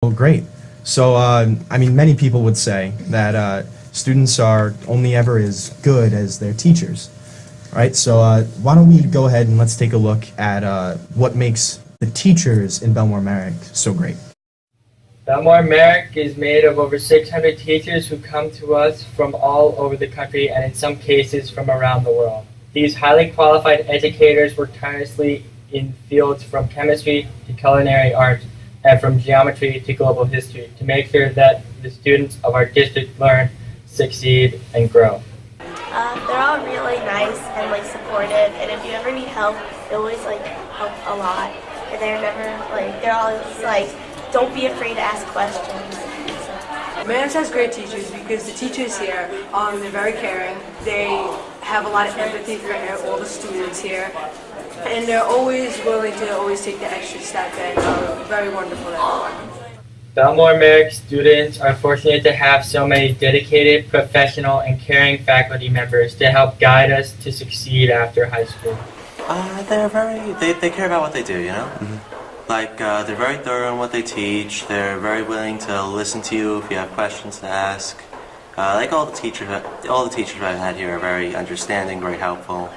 Well, great. So, I mean, many people would say that students are only ever as good as their teachers, right? So, why don't we go ahead and let's take a look at what makes the teachers in Belmore Merrick so great. Belmore Merrick is made of over 600 teachers who come to us from all over the country and in some cases from around the world. These highly qualified educators work tirelessly in fields from chemistry to culinary arts and from geometry to global history to make sure that the students of our district learn, succeed, and grow. They're all really nice and supportive, and if you ever need help, they always help a lot. And they're never they're always don't be afraid to ask questions. Manners has great teachers because the teachers here, they're very caring. They have a lot of empathy for all the students here. And they're always willing to always take the extra step and are very wonderful at everyone. Belmore Merrick students are fortunate to have so many dedicated, professional, and caring faculty members to help guide us to succeed after high school. They care about what they do, you know? They're very thorough in what they teach. They're very willing to listen to you if you have questions to ask. All the teachers I've had here are very understanding, very helpful.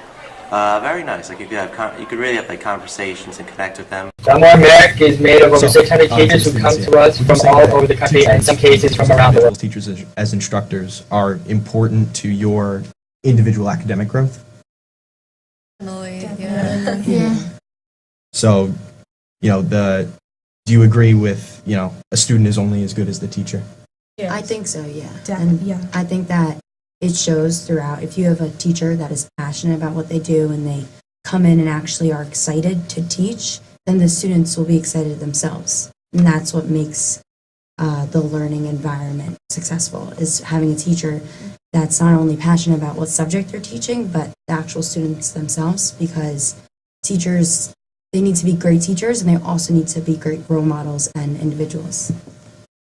Very nice. You could really have conversations and connect with them. Belmore Merrick is made of over 600 teachers who come to us from all over the country and in some cases from around the world. Teachers as instructors are important to your individual academic growth. Definitely, Yeah. So, do you agree with, a student is only as good as the teacher? Yes. I think so, yeah. Definitely, yeah. I think that it shows throughout. If you have a teacher that is passionate about what they do and they come in and actually are excited to teach, then the students will be excited themselves. And that's what makes the learning environment successful, is having a teacher that's not only passionate about what subject they're teaching, but the actual students themselves, because teachers, they need to be great teachers and they also need to be great role models and individuals.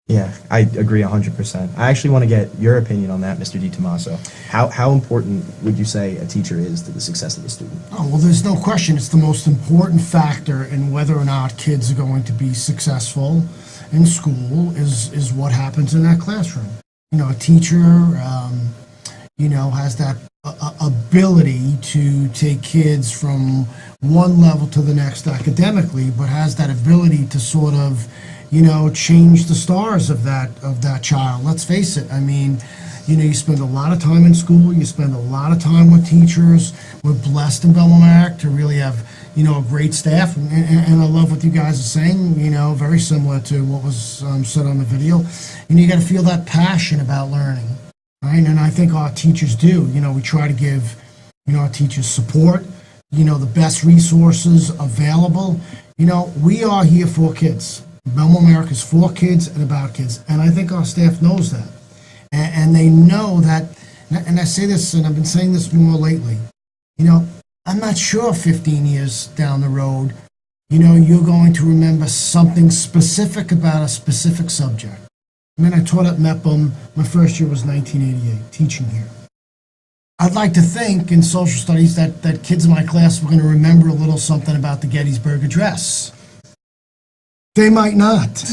Yeah, I agree 100%. I actually want to get your opinion on that, Mr. DiTomaso. How important would you say a teacher is to the success of the student? Oh, well, there's no question. It's the most important factor in whether or not kids are going to be successful in school is what happens in that classroom. A teacher, has that ability to take kids from one level to the next academically, but has that ability to sort of change the stars of that child. Let's face it. I mean, you spend a lot of time in school. You spend a lot of time with teachers. We're blessed in Belmore Merrick to really have, a great staff. And I love what you guys are saying, very similar to what was said on the video. You got to feel that passion about learning, right? And I think our teachers do. We try to give, our teachers support, the best resources available. We are here for kids. Belmore Merrick is for kids and about kids, and I think our staff knows that. And they know that, and I say this, and I've been saying this more lately, I'm not sure 15 years down the road, you're going to remember something specific about a specific subject. I taught at MEPM, my first year was 1988, teaching here. I'd like to think in social studies that kids in my class were going to remember a little something about the Gettysburg Address. They might not.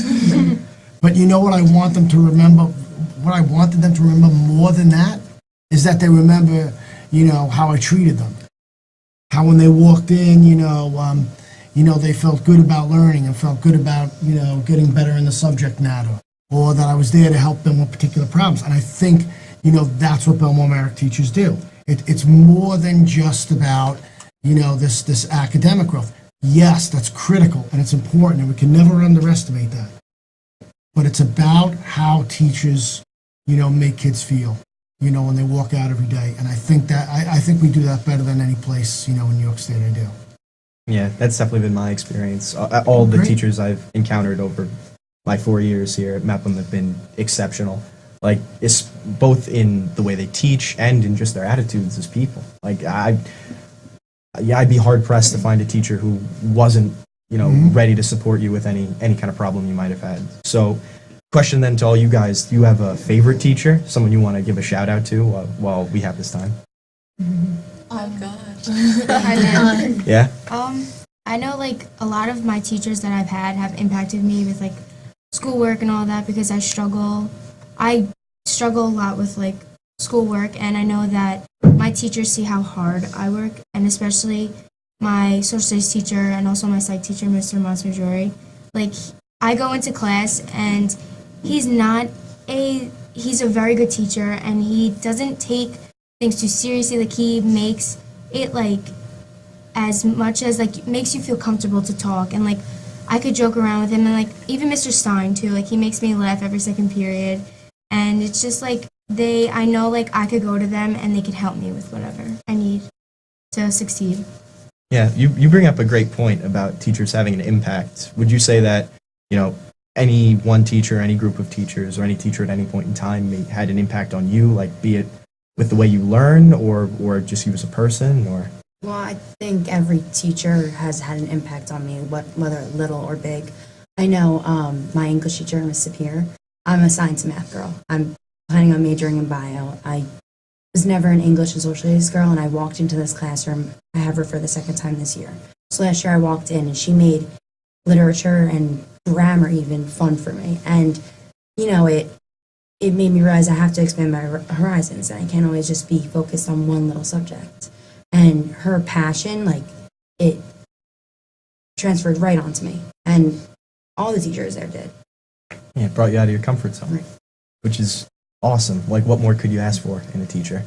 But what I want them to remember, what I wanted them to remember more than that, is that they remember, how I treated them. How when they walked in, they felt good about learning and felt good about, getting better in the subject matter. Or that I was there to help them with particular problems. And I think, that's what Belmore Merrick teachers do. It's more than just about, this academic growth. Yes, that's critical and it's important, and we can never underestimate that. But it's about how teachers, make kids feel, when they walk out every day. And I think we do that better than any place, in New York State. I do. Yeah, that's definitely been my experience. All the teachers I've encountered over my 4 years here at MEPM have been exceptional. It's both in the way they teach and in just their attitudes as people. I'd be hard pressed to find a teacher who wasn't, ready to support you with any kind of problem you might have had. So, question then to all you guys: do you have a favorite teacher, someone you want to give a shout out to while we have this time? Oh gosh. Yeah. I know a lot of my teachers that I've had have impacted me with schoolwork and all that because I struggle. I struggle a lot with like schoolwork, and I know that my teachers see how hard I work, and especially my social studies teacher and also my psych teacher, Mr. Masmajori. Like, I go into class and he's a very good teacher, and he doesn't take things too seriously. Like, he makes it like as much as like makes you feel comfortable to talk, and like I could joke around with him, and like even Mr. Stein too, like he makes me laugh every second period, and it's just like I know like I could go to them and they could help me with whatever I need to succeed. Yeah, you bring up a great point about teachers having an impact. Would you say that, any one teacher, any group of teachers, or any teacher at any point in time had an impact on you, like be it with the way you learn or just you as a person, or? Well, I think every teacher has had an impact on me, whether little or big. I know my English teacher, Miss Sapir, I'm a science and math girl. I'm planning on majoring in bio. I was never an English and social studies girl, and I walked into this classroom. I have her for the second time this year. So last year I walked in, and she made literature and grammar even fun for me. And, it made me realize I have to expand my horizons, and I can't always just be focused on one little subject. And her passion, like, it transferred right onto me. And all the teachers there did. Yeah, it brought you out of your comfort zone, Right. which is awesome. Like, what more could you ask for in a teacher?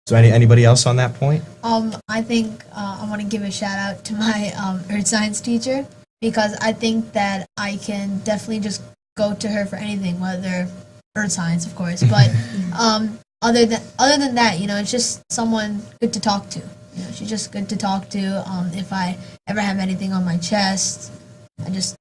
So anybody else on that point? I think I want to give a shout out to my earth science teacher, because I think that I can definitely just go to her for anything, whether earth science, of course, but other than that, it's just someone good to talk to. She's just good to talk to. If I ever have anything on my chest, I just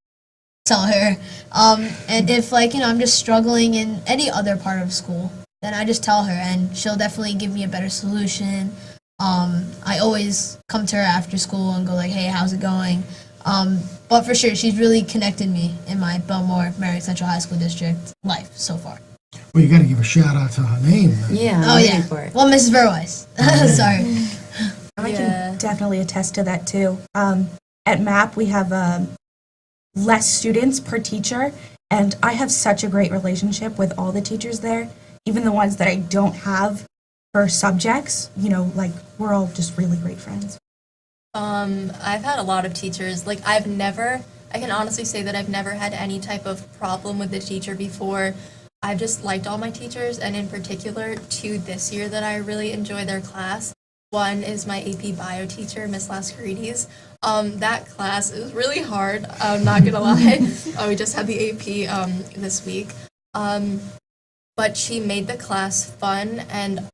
tell her. And if I'm just struggling in any other part of school, then I just tell her, and she'll definitely give me a better solution. I always come to her after school and go like, hey, how's it going? But for sure, she's really connected me in my Belmore Merritt Central High School District life so far. Well, you got to give a shout out to her name. Then. Yeah. Oh, yeah. For it. Well, Mrs. Verweiss. Sorry. I can definitely attest to that too. At MAP, we have less students per teacher, and I have such a great relationship with all the teachers there, even the ones that I don't have for subjects. We're all just really great friends. I've had a lot of teachers. I can honestly say that I've never had any type of problem with a teacher before. I've just liked all my teachers, and in particular, two this year that I really enjoy their class. One is my AP Bio teacher, Miss Lascarides. That class is really hard, I'm not gonna lie. We just had the AP this week. But she made the class fun, and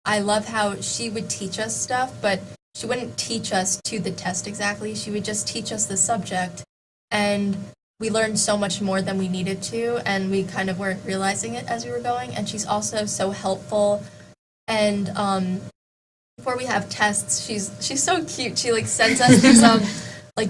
I love how she would teach us stuff, but she wouldn't teach us to the test exactly. She would just teach us the subject, and we learned so much more than we needed to, and we kind of weren't realizing it as we were going. And she's also so helpful. And before we have tests, she's so cute. She sends us these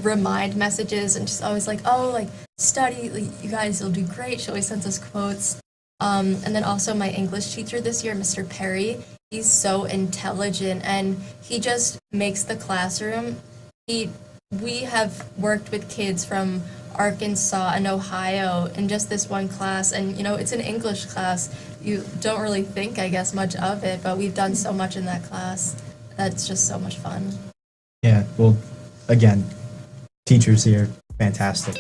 remind messages, and she's always like, oh, study, you guys will do great. She always sends us quotes. And then also my English teacher this year, Mr. Perry, he's so intelligent, and he just makes the classroom. We have worked with kids from Arkansas and Ohio in just this one class, and it's an English class. You don't really think, I guess, much of it, but we've done so much in that class. That's just so much fun. Yeah, well, again, teachers here, fantastic.